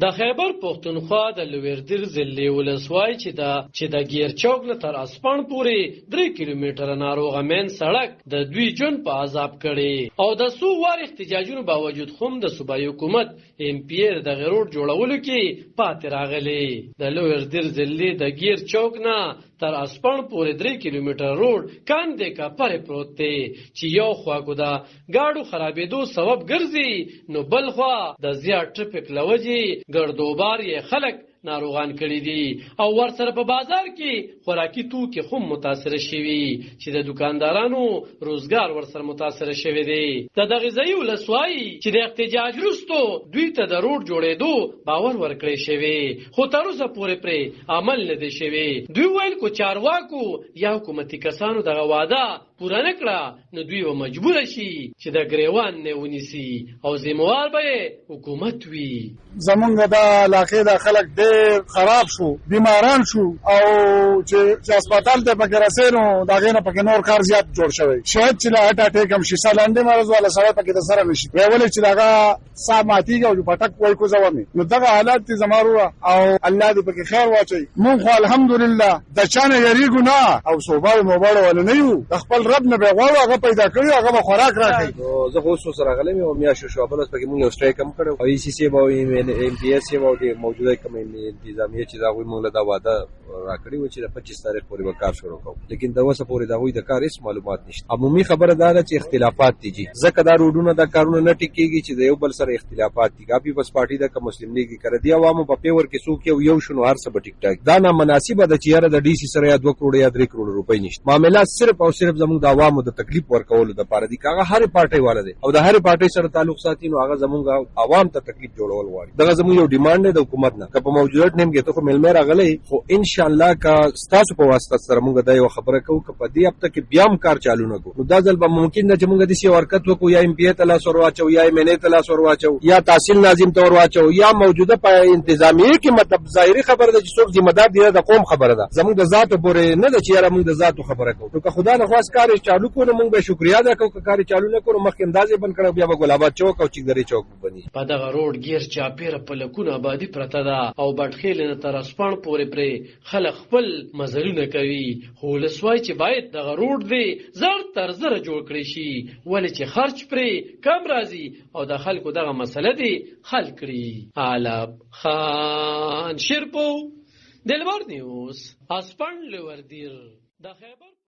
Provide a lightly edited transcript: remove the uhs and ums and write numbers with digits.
د خیبر پښتونخوا د لویردیر ضلع ولسوالۍ چې د ګیر چوک نه تر اسپان پورې 3 کیلومتره ناروغه مین سړک د دوی جون په عذاب کړي او د سو وار احتجاجونو باوجود هم د صوبایي حکومت ام پی ار د غروړ جوړولو کې پاتې راغلي. د لویردیر ضلع د ګیر چوک نه تر اسپان پورې 3 کیلومتره روډ کاندې کا پرې پروت دی چې یو خوا کو دا گاډو خرابېدو سبب ګرځي نو بل خوا د زیات ټریفیک لوجي ګردوبار یې خلک ناروغان کړي دي او ورسره په بازار کې خوراکي توکي هم متاثر شوي چې د دکاندارانو روزګار ورسره متاثر شوی دی. د غذایی ولسوالۍ چې د احتجاج وروسته دوی ته د روډ جوړېدو باور ورکړی شوی خو تر اوسه پورې پرې عمل نه دی شوی. دوی ویل کو چارواکو یا حکومتي کسانو دغه وعده پوره نه کړه نو دوی به مجبور شي چې د ګریوان نه ونیسي او ذمہوار به حکومت وي. زمونږ د علاقې د خلک ډېر خراب شو، بیماران شو او چې هسپتال ته پکې رسې نو د هغې نه پکې نور کار زیات جوړ شوی. شاید چې له هټ اټیک هم شي، سالنډي مرض والا سړی پکې د سره نه شي، ولې چې د هغه ساه ماتېږي او پټک وایي کوزه ومې نو دغه حالات دي زما وروره او الله دې پکې خیر واچوي. مونږ خو الحمدلله د چا نه یېرېږو نه او صوباړو موباړو ولې نه یو، د خپل رب نه به غواړو هغه پیدا کړي هغه به خوراک راکوي. زه خو اوس سره راغلی یم او میاشت شوه بل اوس پکې مونږ یو سټرایک هم کړی او ای سی صاحب او ام پی ایس صاحب او د موجوده کوم انتظامیه چې د هغوی مونږ له دا واده راکړي وو چې د 25 تاریخ پورې به کار شروع کوو، لیکن د اوسه پورې د هغوی د کار هېڅ معلومات نشته. عمومي خبره دا ده چې اختلافات دي جي ځکه دا روډونه دا کارونه نه ټیکېږي چې د یو بل سره اختلافات دي. کا پیپلز پارټي ده که مسلم لیګ که د دې عوامو په پیور کې څوک یو شو نو هر څه به ټیک ټاک. دا نامناسبه ده چې یاره د ډي سي سره یا 2 کروړه یا 3 کروړه روپۍ نشته. معاملات صرف او صرف زموږ د عوامو د تکلیف ورکولو دپاره دي. که هغه هرې پارټۍ والا دی او د هرې پارټۍ سره تعلق ساتي نو هغه زموږ عوام ته تکلیف جوړول غواړي. دغه زموږ یو ډیمانډ دی د حکومت نه. که په موجوده ټیم کې ته خو میلمه راغلی خو انشاءالله که ستاسو په واسطه سره مونږ دا یو خبره کوو که په دې هفته کې بیا هم کار چالو نه کړو نو دا ځل به ممکن ده چې مونږ داسې یو حرکت وکړو یا ام پی ای ته لاس ور واچوو یا ایم این ای ته لاس ور واچوو یا تحصیل ناظم ته ور واچوو یا موجوده په انتظامیه کې مطلب ظاهري خبره ده چې څوک ذمه دار دی د قوم خبره ده، زموږ د ذاتو پورې نه ده چې یاره مونږ د ذاتو خبره کوو. نو که خدا نخواست کار چالو کړو نو مونږ به شکریا ادا کوو، که کار چالو نه کړو مخکې اندازې بند کړو بیا به ګل آباد چوک او چکدرې چوک بني. په دغه روډ ګیر چاپېره په لکونه آبادي پرته ده او بټخیل نه تر اسپان پورې پرې خلک خپل مزلونه کوي. خو ولسوالۍ چې باید دغه روډ دی زر تر زره جوړ کړی شي ولې چې خرچ پرې کم راځي او د خلکو دغه مسله دی حل کړي. علب خان شیرپو دلبر نیوز اسپان لویردیر د خیبر